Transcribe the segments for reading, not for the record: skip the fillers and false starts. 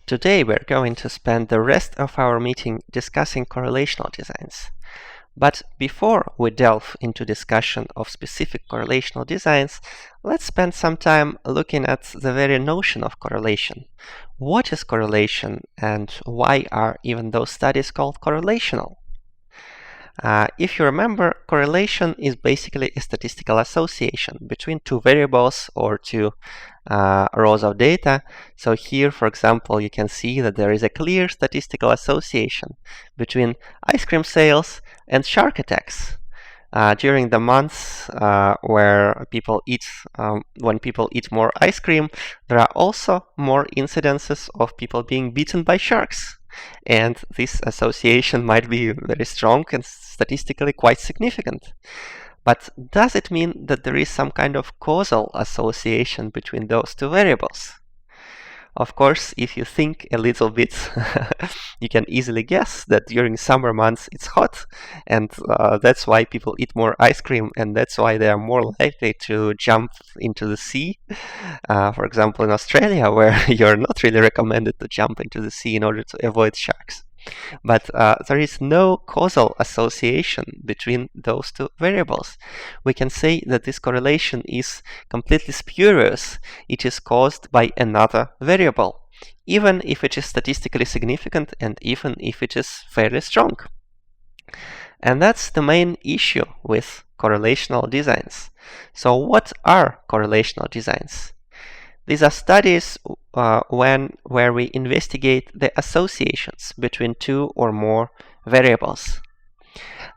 Today we're going to spend the rest of our meeting discussing correlational designs. But before we delve into discussion of specific correlational designs, let's spend some time looking at the very notion of correlation. What is correlation, and why are even those studies called correlational? If you remember, correlation is basically a statistical association between two variables or two rows of data. So here, for example, you can see that there is a clear statistical association between ice cream sales and shark attacks. During the months where people eat, when people eat more ice cream, there are also more incidences of people being bitten by sharks. And this association might be very strong and statistically quite significant. But does it mean that there is some kind of causal association between those two variables? Of course, if you think a little bit, you can easily guess that during summer months it's hot, and that's why people eat more ice cream, and that's why they are more likely to jump into the sea. For example, in Australia, where you're not really recommended to jump into the sea in order to avoid sharks. But there is no causal association between those two variables. We can say that this correlation is completely spurious. It is caused by another variable, even if it is statistically significant and even if it is fairly strong. And that's the main issue with correlational designs. So what are correlational designs? These are studies where we investigate the associations between two or more variables.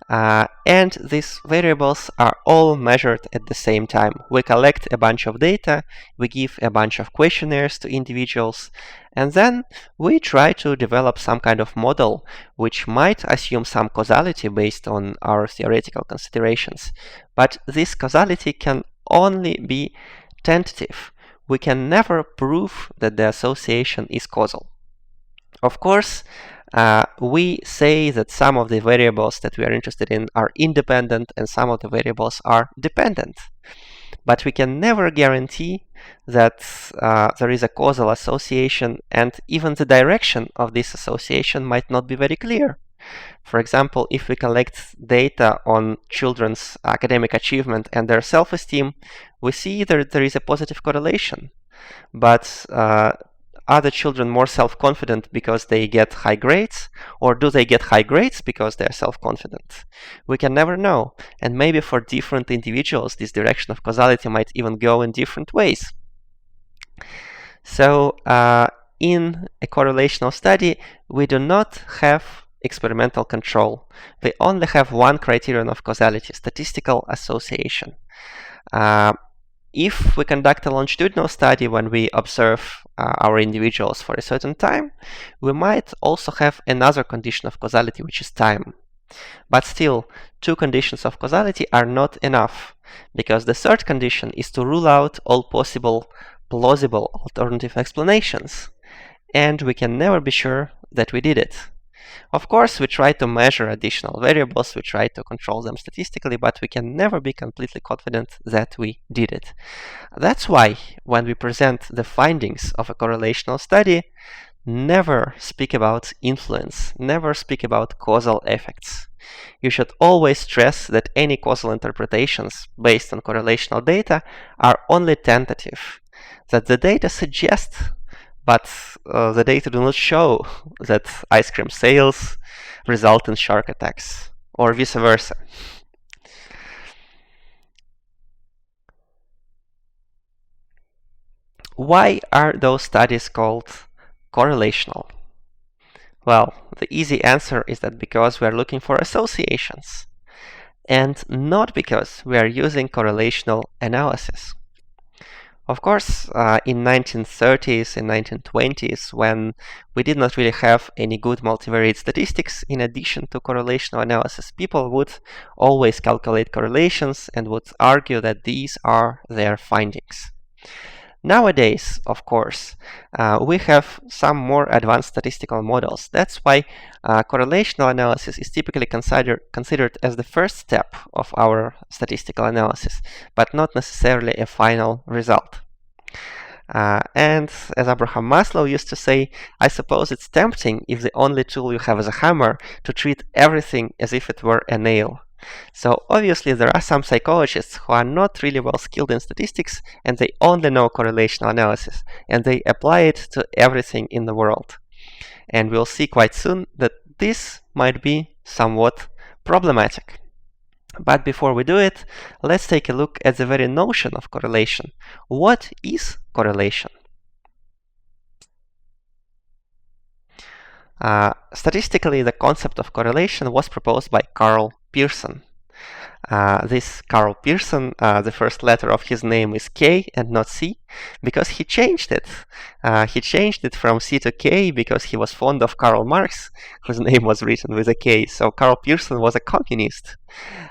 And these variables are all measured at the same time. We collect a bunch of data, we give a bunch of questionnaires to individuals, and then we try to develop some kind of model which might assume some causality based on our theoretical considerations. But this causality can only be tentative. We can never prove that the association is causal. Of course, we say that some of the variables that we are interested in are independent and some of the variables are dependent. But we can never guarantee that there is a causal association, and even the direction of this association might not be very clear. For example, if we collect data on children's academic achievement and their self-esteem, we see that there is a positive correlation. But are the children more self-confident because they get high grades, or do they get high grades because they are self-confident? We can never know, and maybe for different individuals this direction of causality might even go in different ways. So in a correlational study, we do not have experimental control. We only have one criterion of causality, statistical association. If we conduct a longitudinal study when we observe our individuals for a certain time, we might also have another condition of causality, which is time. But still, two conditions of causality are not enough, because the third condition is to rule out all possible plausible alternative explanations, and we can never be sure that we did it. Of course, we try to measure additional variables, we try to control them statistically, but we can never be completely confident that we did it. That's why when we present the findings of a correlational study, never speak about influence, never speak about causal effects. You should always stress that any causal interpretations based on correlational data are only tentative, that the data suggest, but the data do not show that ice cream sales result in shark attacks, or vice versa. Why are those studies called correlational? Well, the easy answer is that because we are looking for associations, and not because we are using correlational analysis. Of course, in 1930s and 1920s, when we did not really have any good multivariate statistics in addition to correlational analysis, people would always calculate correlations and would argue that these are their findings. Nowadays, of course, we have some more advanced statistical models. That's why correlational analysis is typically considered as the first step of our statistical analysis, but not necessarily a final result. And as Abraham Maslow used to say, I suppose it's tempting, if the only tool you have is a hammer, to treat everything as if it were a nail. So obviously there are some psychologists who are not really well skilled in statistics, and they only know correlational analysis, and they apply it to everything in the world. And we'll see quite soon that this might be somewhat problematic. But before we do it, let's take a look at the very notion of correlation. What is correlation? Statistically, the concept of correlation was proposed by Pearson. This Pearson, the first letter of his name is K and not C, because he changed it. He changed it from C to K because he was fond of Karl Marx, whose name was written with a K. So Pearson was a communist.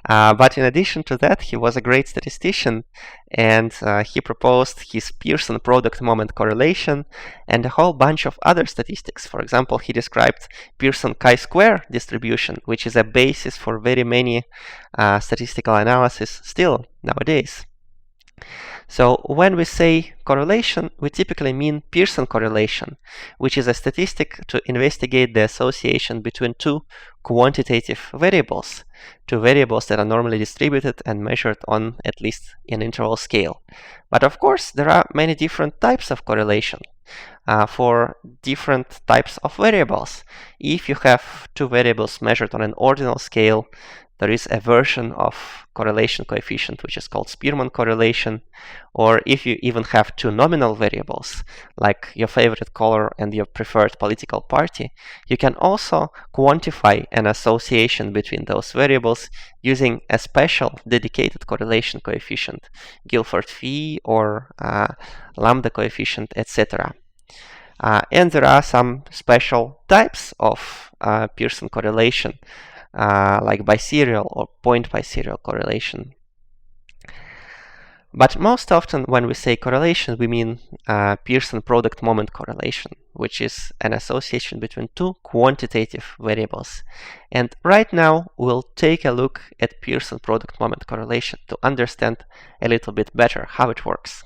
But in addition to that, he was a great statistician, and he proposed his Pearson product moment correlation and a whole bunch of other statistics. For example, he described Pearson chi-square distribution, which is a basis for very many statistical analysis still nowadays. So when we say correlation, we typically mean Pearson correlation, which is a statistic to investigate the association between two quantitative variables, two variables that are normally distributed and measured on at least an interval scale. But of course, there are many different types of correlation for different types of variables. If you have two variables measured on an ordinal scale, there is a version of correlation coefficient which is called Spearman correlation. Or if you even have two nominal variables, like your favorite color and your preferred political party, you can also quantify an association between those variables using a special dedicated correlation coefficient, Guilford phi or lambda coefficient, etc. And there are some special types of Pearson correlation, like biserial or point biserial correlation. But most often when we say correlation, we mean Pearson product moment correlation, which is an association between two quantitative variables. And right now we'll take a look at Pearson product moment correlation to understand a little bit better how it works.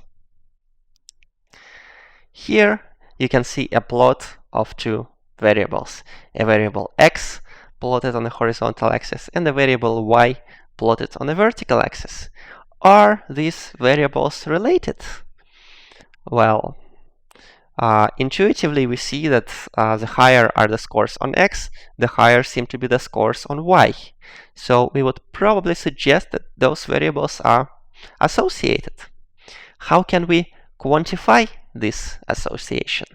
Here you can see a plot of two variables, a variable x plotted on the horizontal axis and a variable y plotted on the vertical axis. Are these variables related? Well, intuitively we see that the higher are the scores on x, the higher seem to be the scores on y. So we would probably suggest that those variables are associated. How can we quantify this association?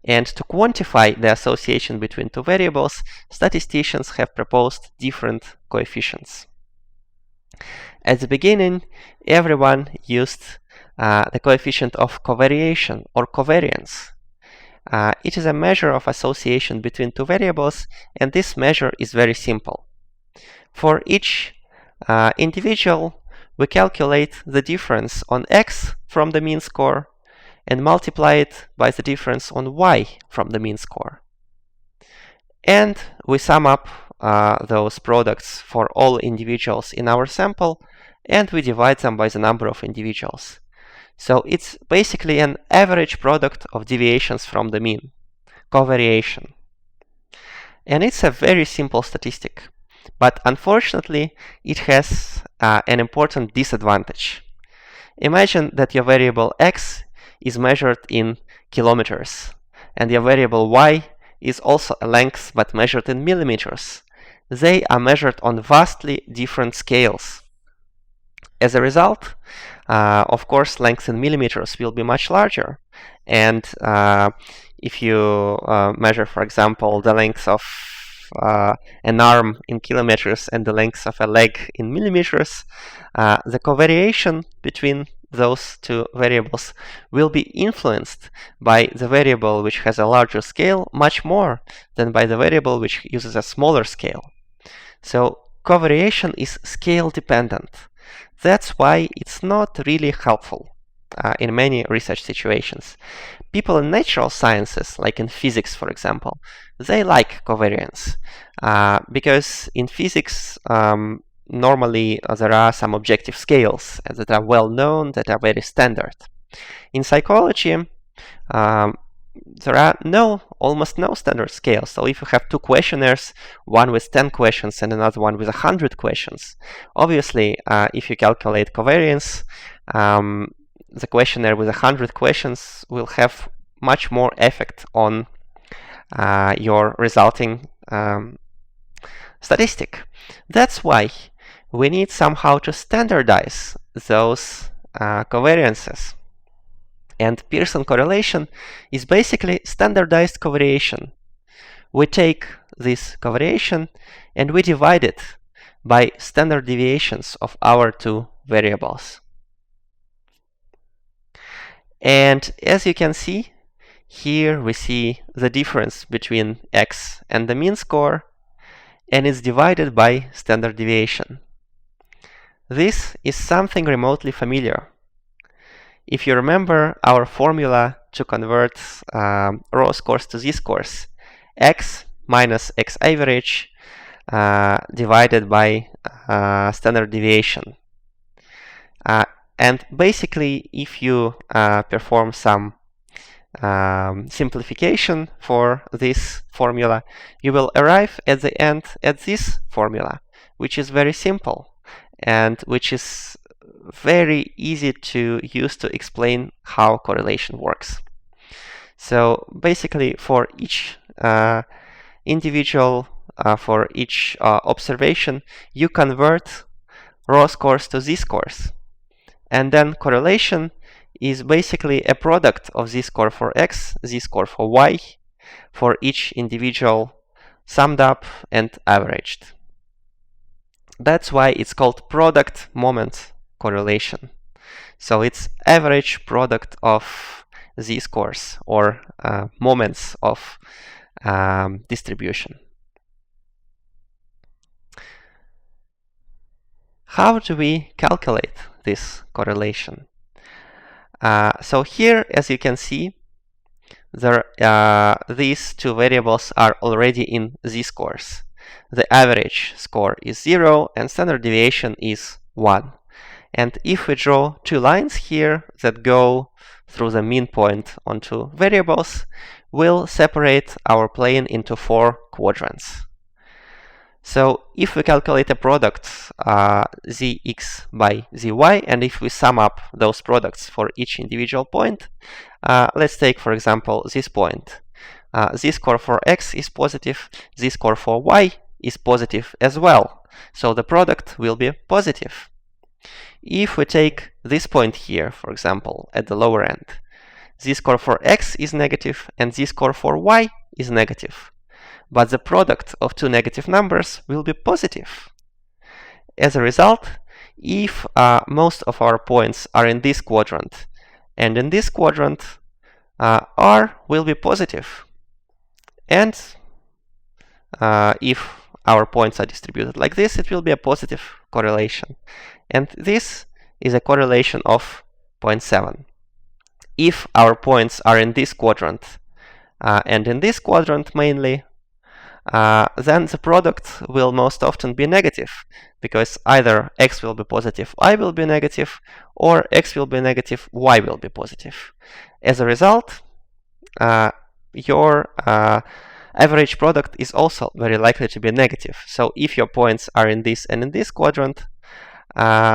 And to quantify the association between two variables, statisticians have proposed different coefficients. At the beginning, everyone used the coefficient of covariation or covariance. It is a measure of association between two variables, and this measure is very simple. For each individual, we calculate the difference on x from the mean score and multiply it by the difference on y from the mean score. And we sum up those products for all individuals in our sample, and we divide them by the number of individuals. So it's basically an average product of deviations from the mean, covariation. And it's a very simple statistic, but unfortunately it has an important disadvantage. Imagine that your variable x is measured in kilometers, and your variable y is also a length but measured in millimeters. They are measured on vastly different scales. As a result, of course, length in millimeters will be much larger. And if you measure, for example, the length of an arm in kilometers and the length of a leg in millimeters, the covariation between those two variables will be influenced by the variable which has a larger scale much more than by the variable which uses a smaller scale. So covariation is scale dependent. That's why it's not really helpful in many research situations. People in natural sciences, like in physics, for example, they like covariance because in physics normally there are some objective scales that are well known, that are very standard. In psychology, there are almost no standard scales. So if you have two questionnaires, one with 10 questions and another one with 100 questions, obviously, if you calculate covariance, the questionnaire with 100 questions will have much more effect on your resulting statistic. That's why we need somehow to standardize those covariances. And Pearson correlation is basically standardized covariation. We take this covariation and we divide it by standard deviations of our two variables. And as you can see, here we see the difference between x and the mean score, and it's divided by standard deviation. This is something remotely familiar. If you remember our formula to convert raw scores to z-scores, x minus x average divided by standard deviation. And basically, if you perform some simplification for this formula, you will arrive at the end at this formula, which is very simple and which is very easy to use to explain how correlation works. So basically, for each individual, for each observation, you convert raw scores to z-scores. And then correlation is basically a product of z-score for x, z-score for y, for each individual summed up and averaged. That's why it's called product moment correlation. So it's average product of z-scores or moments of distribution. How do we calculate this correlation? So here, as you can see, these two variables are already in z-scores. The average score is 0 and standard deviation is 1. And if we draw two lines here that go through the mean point on two variables, we'll separate our plane into 4 quadrants. So if we calculate a product zx by zy, and if we sum up those products for each individual point, let's take, for example, this point. Z-score for x is positive, z-score for y is positive as well. So the product will be positive. If we take this point here, for example, at the lower end, z-score for x is negative and z-score for y is negative. But the product of two negative numbers will be positive. As a result, if most of our points are in this quadrant and in this quadrant, R will be positive. And if our points are distributed like this, it will be a positive correlation. And this is a correlation of 0.7. If our points are in this quadrant and in this quadrant mainly, then the product will most often be negative, because either x will be positive, y will be negative, or x will be negative, y will be positive. As a result, your average product is also very likely to be negative. So if your points are in this and in this quadrant,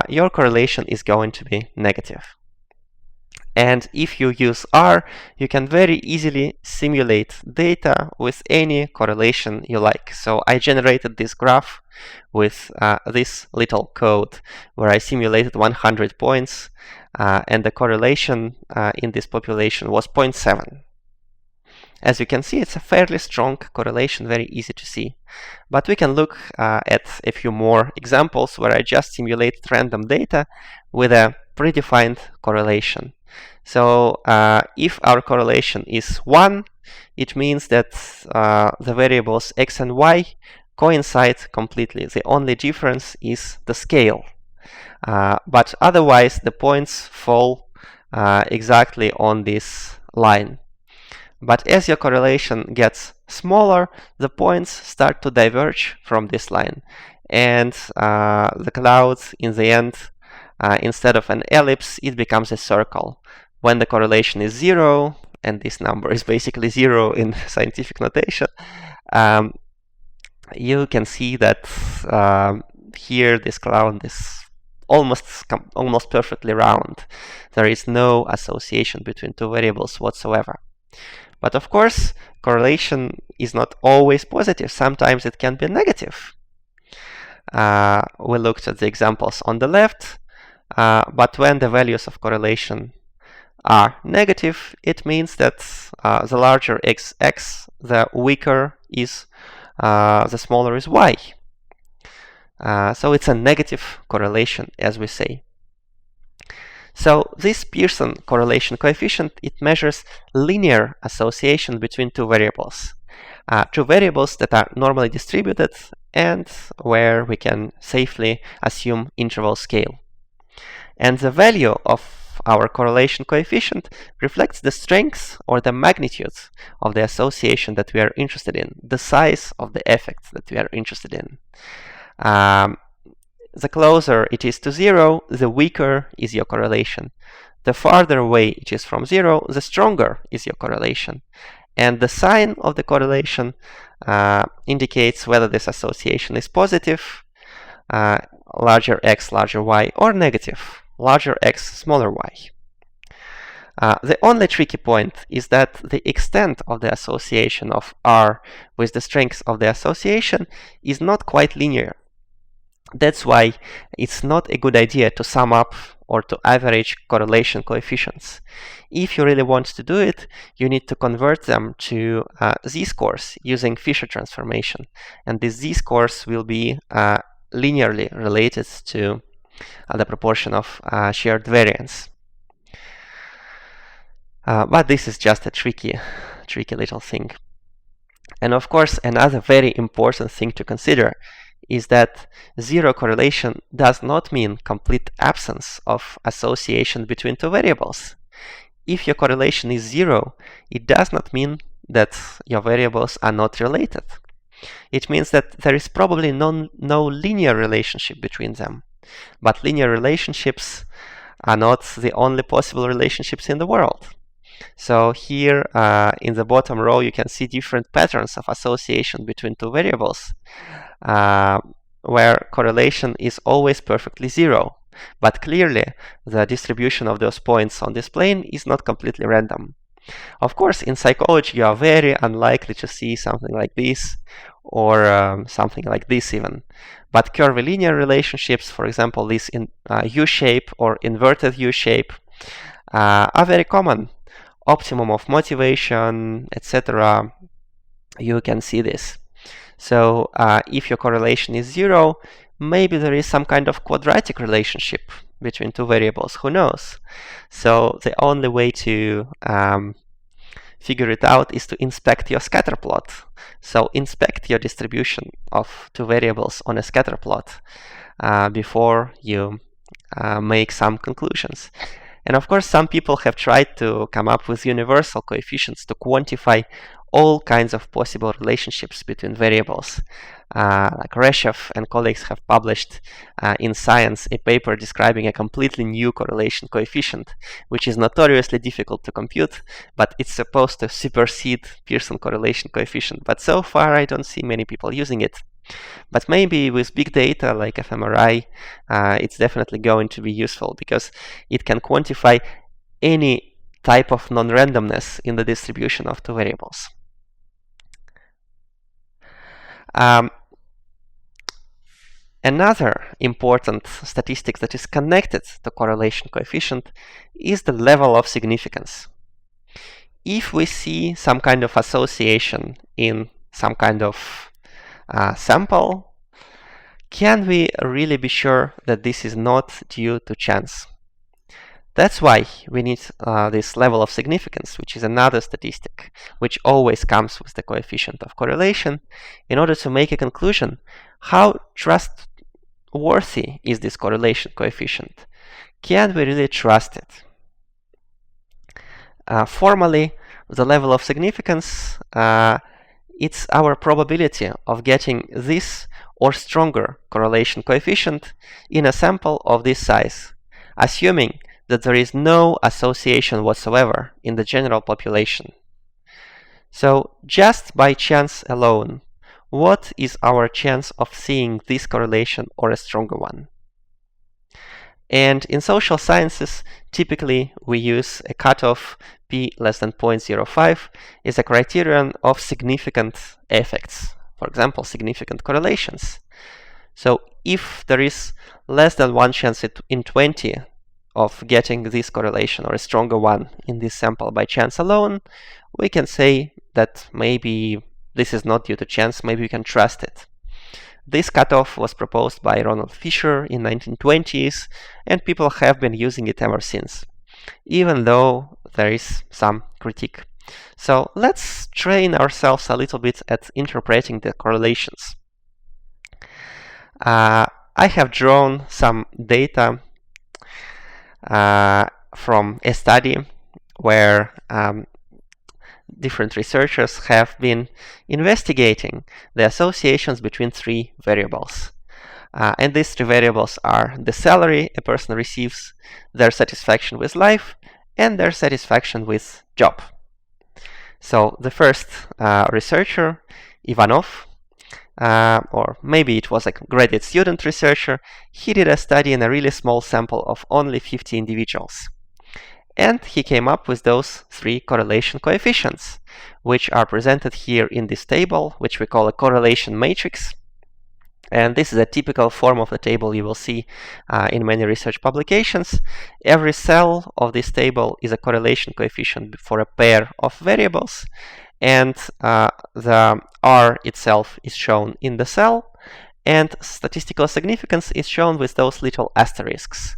your correlation is going to be negative. And if you use R, you can very easily simulate data with any correlation you like. So I generated this graph with this little code where I simulated 100 points, and the correlation in this population was 0.7. As you can see, it's a fairly strong correlation, very easy to see. But we can look at a few more examples where I just simulated random data with a predefined correlation. So if our correlation is 1, it means that the variables x and y coincide completely. The only difference is the scale. But otherwise, the points fall exactly on this line. But as your correlation gets smaller, the points start to diverge from this line. and the cloud in the end, instead of an ellipse, it becomes a circle. When the correlation is 0, and this number is basically 0 in scientific notation, you can see that here this cloud is almost perfectly round. There is no association between two variables whatsoever. But of course, correlation is not always positive. Sometimes it can be negative. We looked at the examples on the left, but when the values of correlation are negative, it means that the larger is x, the weaker is the smaller is y. So it's a negative correlation, as we say. So this Pearson correlation coefficient, it measures linear association between two variables that are normally distributed and where we can safely assume interval scale. And the value of our correlation coefficient reflects the strength or the magnitude of the association that we are interested in, the size of the effect that we are interested in. The closer it is to 0, the weaker is your correlation. The farther away it is from 0, the stronger is your correlation. And the sign of the correlation indicates whether this association is positive, larger x, larger y, or negative, larger x, smaller y. The only tricky point is that the extent of the association of R with the strength of the association is not quite linear. That's why it's not a good idea to sum up or to average correlation coefficients. If you really want to do it, you need to convert them to z-scores using Fisher transformation. And this z-scores will be linearly related to the proportion of shared variance. But this is just a tricky little thing. And of course, another very important thing to consider is that zero correlation does not mean complete absence of association between two variables. If your correlation is 0, it does not mean that your variables are not related. It means that there is probably no linear relationship between them. But linear relationships are not the only possible relationships in the world. So here in the bottom row you can see different patterns of association between two variables where correlation is always perfectly 0. But clearly the distribution of those points on this plane is not completely random. Of course, in psychology you are very unlikely to see something like this or something like this even. But curvilinear relationships, for example this in U-shape or inverted U-shape, are very common. Optimum of motivation, etc. You can see this. So if your correlation is 0, maybe there is some kind of quadratic relationship between two variables, who knows? So the only way to figure it out is to inspect your scatter plot. So inspect your distribution of two variables on a scatter plot before you make some conclusions. And of course, some people have tried to come up with universal coefficients to quantify all kinds of possible relationships between variables. Like Reshev and colleagues have published in Science a paper describing a completely new correlation coefficient, which is notoriously difficult to compute, but it's supposed to supersede Pearson correlation coefficient. But so far, I don't see many people using it. But maybe with big data like fMRI, it's definitely going to be useful because it can quantify any type of non-randomness in the distribution of two variables. Another important statistic that is connected to correlation coefficient is the level of significance. If we see some kind of association in some kind of sample, can we really be sure that this is not due to chance? That's why we need this level of significance, which is another statistic, which always comes with the coefficient of correlation, in order to make a conclusion. How trustworthy is this correlation coefficient? Can we really trust it? Formally, the level of significance It's our probability of getting this or stronger correlation coefficient in a sample of this size, assuming that there is no association whatsoever in the general population. So just by chance alone, what is our chance of seeing this correlation or a stronger one? And in social sciences, typically we use a cutoff p less than 0.05 is a criterion of significant effects, for example, significant correlations. So if there is less than 1 chance in 20 of getting this correlation or a stronger one in this sample by chance alone, we can say that maybe this is not due to chance, maybe we can trust it. This cutoff was proposed by Ronald Fisher in 1920s, and people have been using it ever since, even though there is some critique. So let's train ourselves a little bit at interpreting the correlations. I have drawn some data from a study where different researchers have been investigating the associations between 3 variables. And these 3 variables are the salary a person receives, their satisfaction with life, and their satisfaction with job. So the first researcher, Ivanov, or maybe it was a graduate student researcher, he did a study in a really small sample of only 50 individuals. And he came up with those 3 correlation coefficients, which are presented here in this table, which we call a correlation matrix. And this is a typical form of the table you will see in many research publications. Every cell of this table is a correlation coefficient for a pair of variables, and the R itself is shown in the cell, and statistical significance is shown with those little asterisks.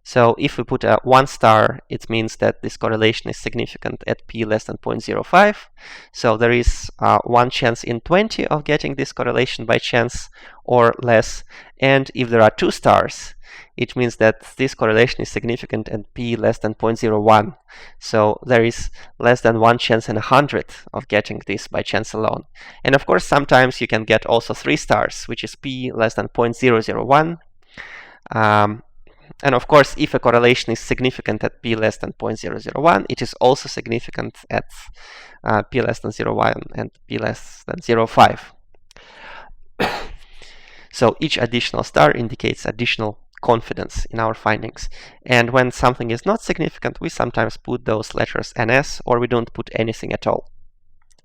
So if we put a 1 star, it means that this correlation is significant at p less than 0.05. So there is 1 chance in 20 of getting this correlation by chance or less. And if there are 2 stars, it means that this correlation is significant at p less than 0.01. So there is less than 1 chance in 100 of getting this by chance alone. And of course, sometimes you can get also 3 stars, which is p less than 0.001. And of course, if a correlation is significant at p less than 0.001, it is also significant at p less than 0.1 and p less than 0.5. So each additional star indicates additional confidence in our findings. And when something is not significant, we sometimes put those letters NS, or we don't put anything at all.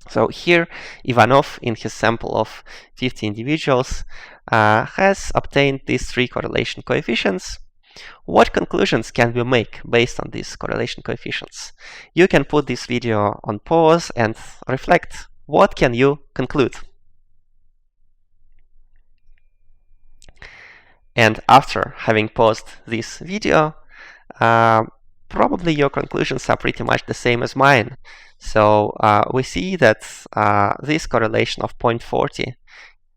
So here, Ivanov, in his sample of 50 individuals, has obtained these 3 correlation coefficients. What conclusions can we make based on these correlation coefficients? You can put this video on pause and reflect. What can you conclude? And after having paused this video, probably your conclusions are pretty much the same as mine. So we see that this correlation of 0.40,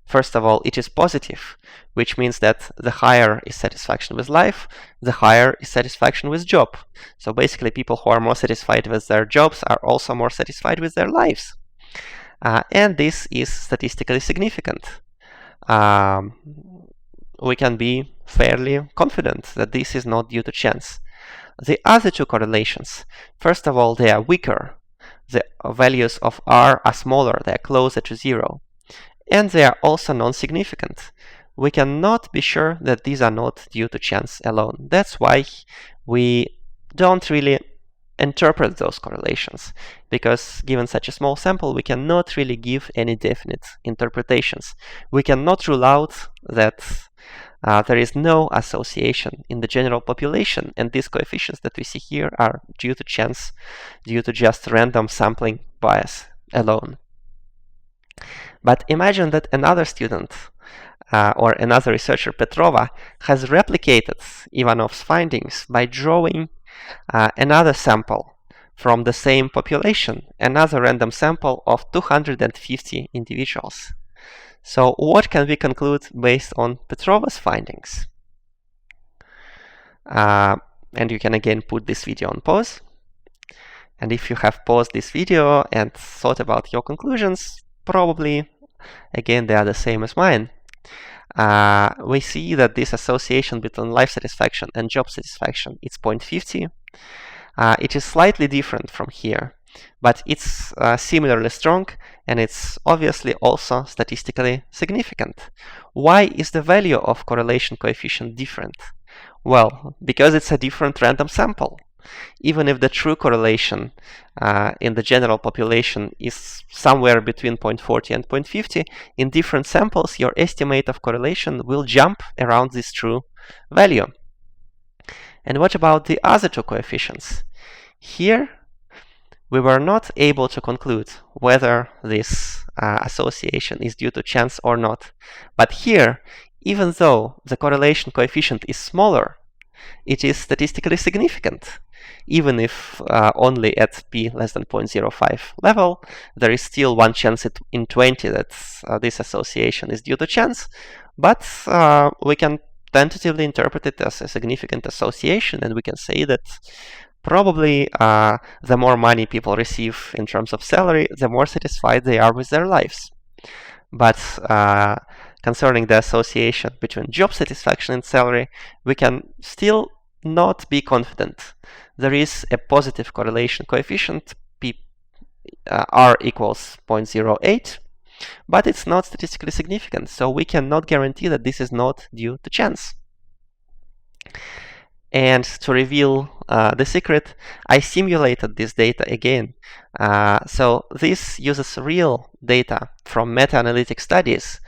first of all, it is positive, which means that the higher is satisfaction with life, the higher is satisfaction with job. So basically, people who are more satisfied with their jobs are also more satisfied with their lives. And this is statistically significant. We can be fairly confident that this is not due to chance. The other 2 correlations, first of all, they are weaker. The values of R are smaller, they are closer to 0. And they are also non-significant. We cannot be sure that these are not due to chance alone. That's why we don't really interpret those correlations, because given such a small sample, we cannot really give any definite interpretations. We cannot rule out that there is no association in the general population, and these coefficients that we see here are due to chance, due to just random sampling bias alone. But imagine that another student or another researcher, Petrova, has replicated Ivanov's findings by drawing another sample from the same population, another random sample of 250 individuals. So what can we conclude based on Petrova's findings? And you can again put this video on pause. And if you have paused this video and thought about your conclusions, probably, again, they are the same as mine. We see that this association between life satisfaction and job satisfaction is 0.50. It is slightly different from here, but it's similarly strong, and it's obviously also statistically significant. Why is the value of correlation coefficient different? Well, because it's a different random sample. Even if the true correlation in the general population is somewhere between 0.40 and 0.50, in different samples, your estimate of correlation will jump around this true value. And what about the other two coefficients? Here, we were not able to conclude whether this association is due to chance or not. But here, even though the correlation coefficient is smaller, it is statistically significant. Even if only at p less than 0.05 level, there is still one chance in 20 that this association is due to chance, but we can tentatively interpret it as a significant association, and we can say that probably the more money people receive in terms of salary, the more satisfied they are with their lives. But concerning the association between job satisfaction and salary, we can still not be confident. There is a positive correlation coefficient, R equals 0.08, but it's not statistically significant, so we cannot guarantee that this is not due to chance. And to reveal the secret, I simulated this data again. So this uses real data from meta-analytic studies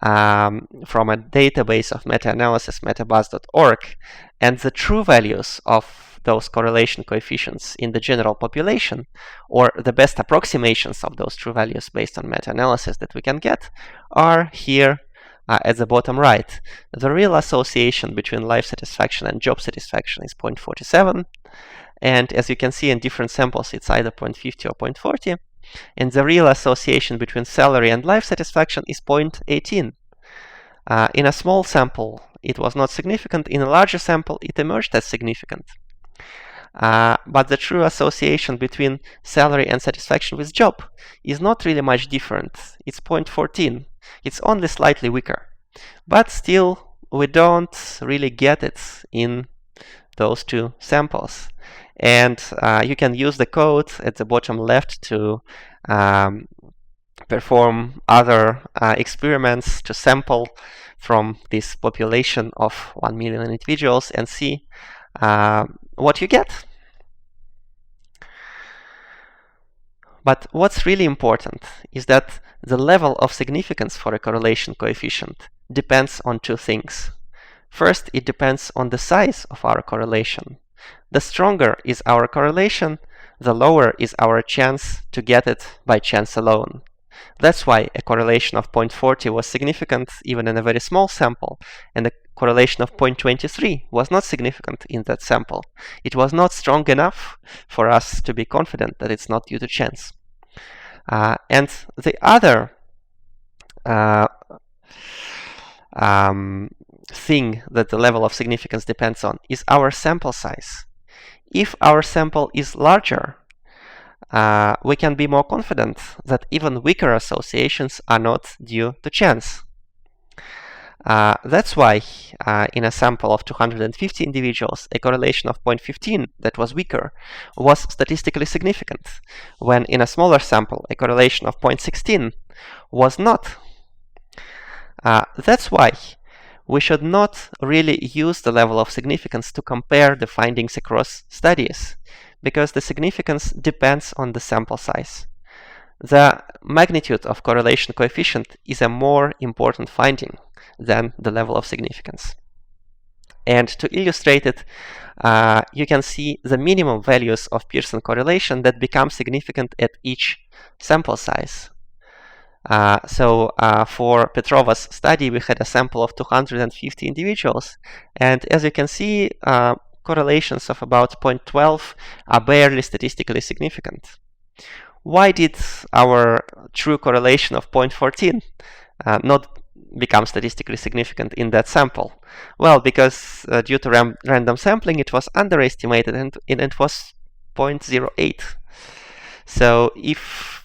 from a database of meta-analysis, metabuzz.org, and the true values of those correlation coefficients in the general population, or the best approximations of those true values based on meta-analysis that we can get, are here at the bottom right. The real association between life satisfaction and job satisfaction is 0.47, and as you can see in different samples, it's either 0.50 or 0.40. And the real association between salary and life satisfaction is 0.18. In a small sample, it was not significant. In a larger sample, it emerged as significant. But the true association between salary and satisfaction with job is not really much different. It's 0.14. It's only slightly weaker. But still, we don't really get it in those two samples. And you can use the code at the bottom left to perform other experiments to sample from this population of 1 million individuals and see what you get. But what's really important is that the level of significance for a correlation coefficient depends on two things. First, it depends on the size of our correlation. The stronger is our correlation, the lower is our chance to get it by chance alone. That's why a correlation of 0.40 was significant even in a very small sample, and a correlation of 0.23 was not significant in that sample. It was not strong enough for us to be confident that it's not due to chance. And the other thing that the level of significance depends on is our sample size. If our sample is larger, we can be more confident that even weaker associations are not due to chance. That's why in a sample of 250 individuals, a correlation of 0.15 that was weaker was statistically significant, when in a smaller sample, a correlation of 0.16 was not. That's why we should not really use the level of significance to compare the findings across studies, because the significance depends on the sample size. The magnitude of correlation coefficient is a more important finding than the level of significance. And to illustrate it, you can see the minimum values of Pearson correlation that become significant at each sample size. For Petrova's study, we had a sample of 250 individuals, and as you can see, correlations of about 0.12 are barely statistically significant. Why did our true correlation of 0.14 not become statistically significant in that sample? Well, because due to random sampling, it was underestimated and it was 0.08. So if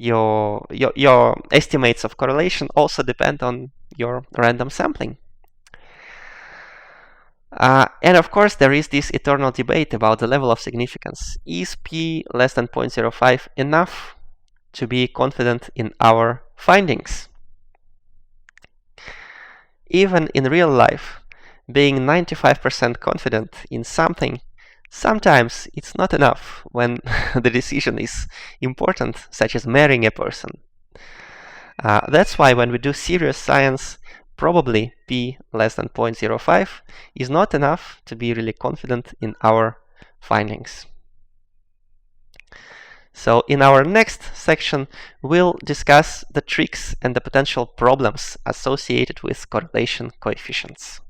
your estimates of correlation also depend on your random sampling. And of course, there is this eternal debate about the level of significance. Is p less than 0.05 enough to be confident in our findings? Even in real life, being 95% confident in something, sometimes it's not enough when the decision is important, such as marrying a person. That's why when we do serious science, probably p less than 0.05 is not enough to be really confident in our findings. So in our next section, we'll discuss the tricks and the potential problems associated with correlation coefficients.